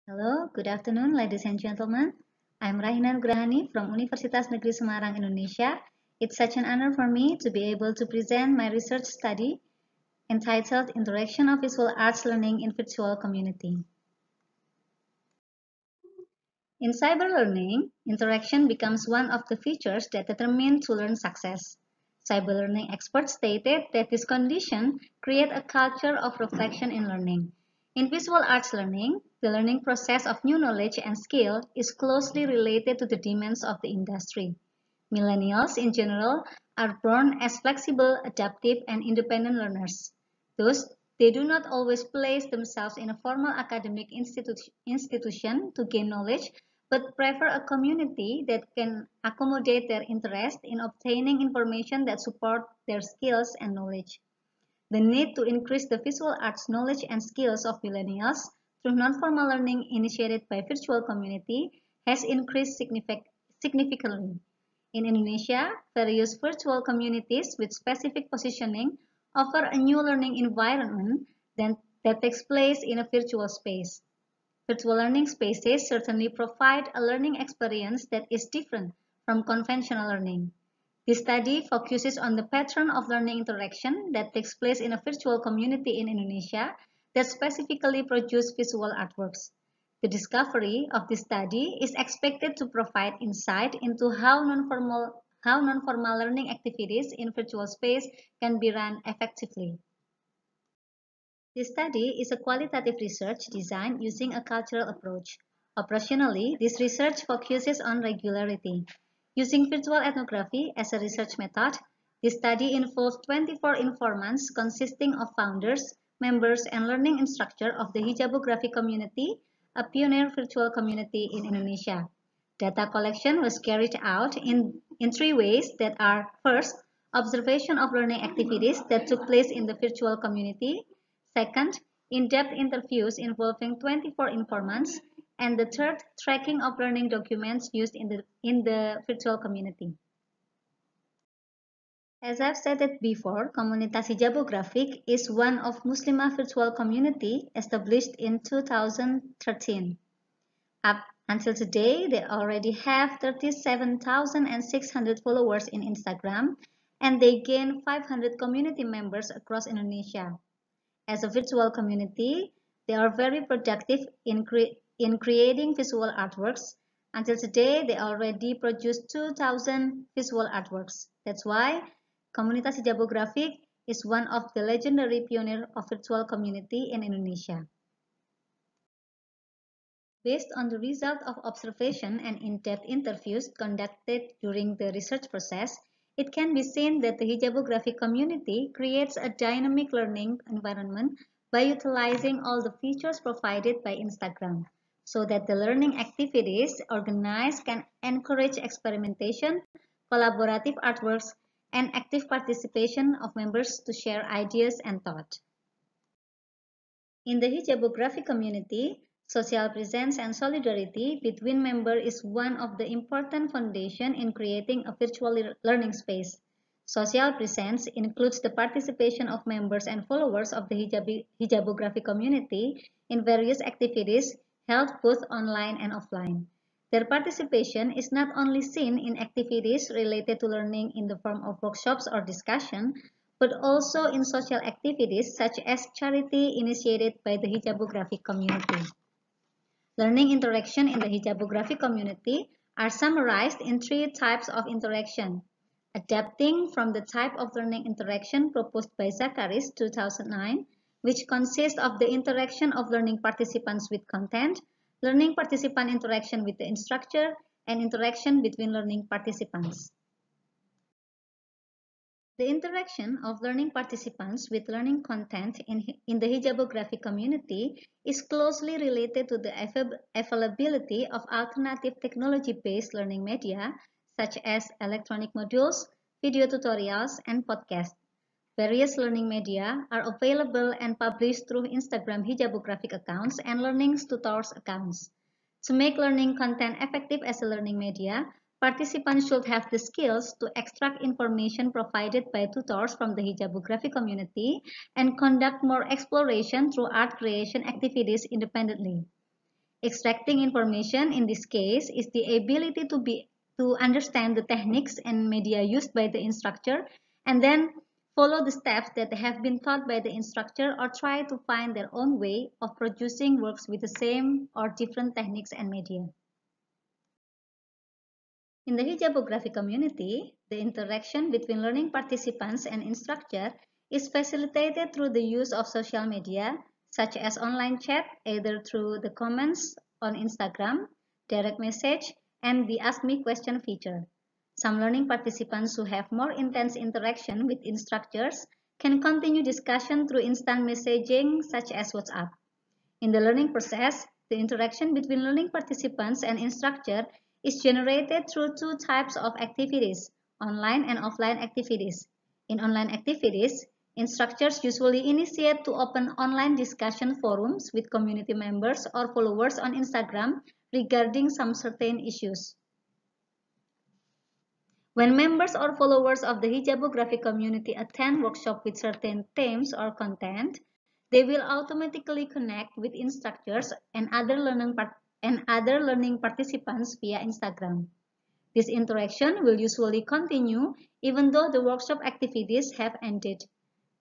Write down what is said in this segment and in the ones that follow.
Hello, good afternoon, ladies and gentlemen. I'm Rahina Nugrahani from Universitas Negeri Semarang, Indonesia. It's such an honor for me to be able to present my research study entitled Interaction of Visual Arts Learning in Virtual Community. In cyber learning, interaction becomes one of the features that determine to learn success. Cyber learning experts stated that this condition creates a culture of reflection in learning. In visual arts learning, the learning process of new knowledge and skill is closely related to the demands of the industry. Millennials in general are born as flexible, adaptive, and independent learners. Thus, they do not always place themselves in a formal academic institution to gain knowledge, but prefer a community that can accommodate their interest in obtaining information that support their skills and knowledge. The need to increase the visual arts knowledge and skills of millennials through non-formal learning initiated by virtual community has increased significantly. In Indonesia, various virtual communities with specific positioning offer a new learning environment that takes place in a virtual space. Virtual learning spaces certainly provide a learning experience that is different from conventional learning. This study focuses on the pattern of learning interaction that takes place in a virtual community in Indonesia that specifically produce visual artworks. The discovery of this study is expected to provide insight into how non-formal learning activities in virtual space can be run effectively. This study is a qualitative research designed using a cultural approach. Operationally, this research focuses on regularity. Using virtual ethnography as a research method, this study involved 24 informants consisting of founders, members, and learning instructors of the Hijabography community, a pioneer virtual community in Indonesia. Data collection was carried out in three ways that are: first, observation of learning activities that took place in the virtual community; second, in-depth interviews involving 24 informants; and the third, tracking of learning documents used in the virtual community. As I've stated before, Komunitas Hijabografik is one of Muslimah virtual community established in 2013. Up until today, they already have 37,600 followers in Instagram, and they gain 500 community members across Indonesia. As a virtual community, they are very productive in creating visual artworks. Until today, they already produce 2,000 visual artworks. That's why Komunitas Hijabografik is one of the legendary pioneer of virtual community in Indonesia. Based on the result of observation and in-depth interviews conducted during the research process, it can be seen that the hijabographic community creates a dynamic learning environment by utilizing all the features provided by Instagram, so that the learning activities organized can encourage experimentation, collaborative artworks, and active participation of members to share ideas and thought. In the hijabographic community, social presence and solidarity between members is one of the important foundations in creating a virtual learning space. Social presence includes the participation of members and followers of the hijabographic community in various activities held both online and offline. Their participation is not only seen in activities related to learning in the form of workshops or discussion, but also in social activities such as charity initiated by the hijabographic community. Learning interaction in the hijabographic community are summarized in three types of interaction. Adapting from the type of learning interaction proposed by Zakaris 2009, which consists of the interaction of learning participants with content, learning participant interaction with the instructor, and interaction between learning participants. The interaction of learning participants with learning content in the hijabographic community is closely related to the availability of alternative technology-based learning media such as electronic modules, video tutorials, and podcasts. Various learning media are available and published through Instagram hijabographic accounts and learning tutors accounts. To make learning content effective as a learning media, participants should have the skills to extract information provided by tutors from the hijabography community and conduct more exploration through art creation activities independently. Extracting information in this case is the ability to understand the techniques and media used by the instructor and then follow the steps that have been taught by the instructor or try to find their own way of producing works with the same or different techniques and media. In the hijabography community, the interaction between learning participants and instructor is facilitated through the use of social media, such as online chat, either through the comments on Instagram, direct message, and the Ask Me Question feature. Some learning participants who have more intense interaction with instructors can continue discussion through instant messaging, such as WhatsApp. In the learning process, the interaction between learning participants and instructor is generated through two types of activities, online and offline activities. In online activities, instructors usually initiate to open online discussion forums with community members or followers on Instagram regarding some certain issues. When members or followers of the hijabography community attend workshops with certain themes or content, they will automatically connect with instructors and other learning participants via Instagram. This interaction will usually continue even though the workshop activities have ended.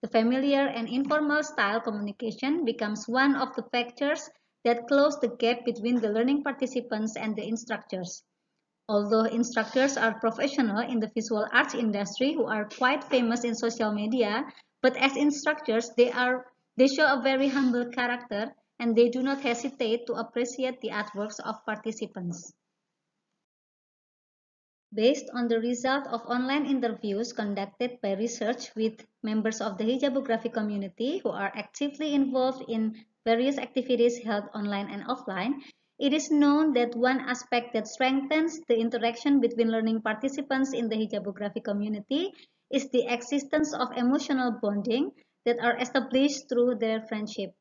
The familiar and informal style communication becomes one of the factors that close the gap between the learning participants and the instructors. Although instructors are professionals in the visual arts industry who are quite famous in social media, but as instructors, they show a very humble character and they do not hesitate to appreciate the artworks of participants. Based on the result of online interviews conducted by research with members of the hijabography community who are actively involved in various activities held online and offline, it is known that one aspect that strengthens the interaction between learning participants in the hijabography community is the existence of emotional bonding that are established through their friendship.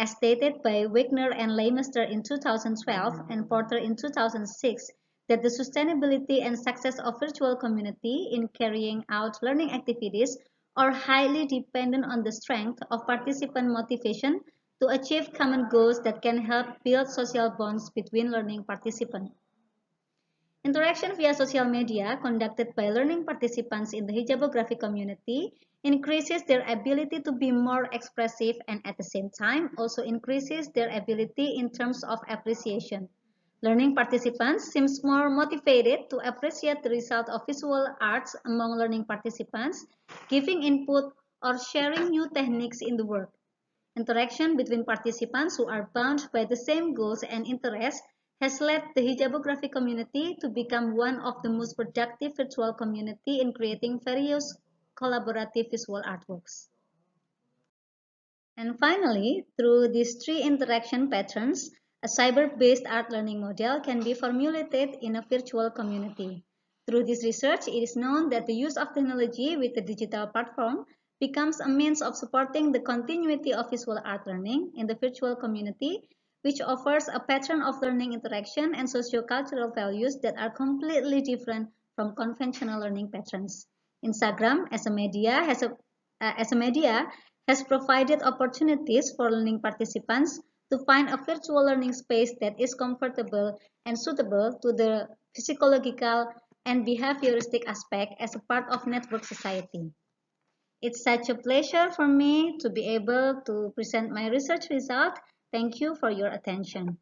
As stated by Wagner and Leymester in 2012 and Porter in 2006, that the sustainability and success of virtual community in carrying out learning activities are highly dependent on the strength of participant motivation to achieve common goals that can help build social bonds between learning participants. Interaction via social media conducted by learning participants in the hijabography community increases their ability to be more expressive and at the same time also increases their ability in terms of appreciation. Learning participants seems more motivated to appreciate the result of visual arts among learning participants, giving input or sharing new techniques in the work. Interaction between participants who are bound by the same goals and interests has led the hijabography community to become one of the most productive virtual community in creating various collaborative visual artworks. And finally, through these three interaction patterns, a cyber-based art learning model can be formulated in a virtual community. Through this research, it is known that the use of technology with a digital platform becomes a means of supporting the continuity of visual art learning in the virtual community, which offers a pattern of learning interaction and socio-cultural values that are completely different from conventional learning patterns. Instagram as a media has provided opportunities for learning participants to find a virtual learning space that is comfortable and suitable to the physiological and behavioristic aspect as a part of network society. It's such a pleasure for me to be able to present my research result. Thank you for your attention.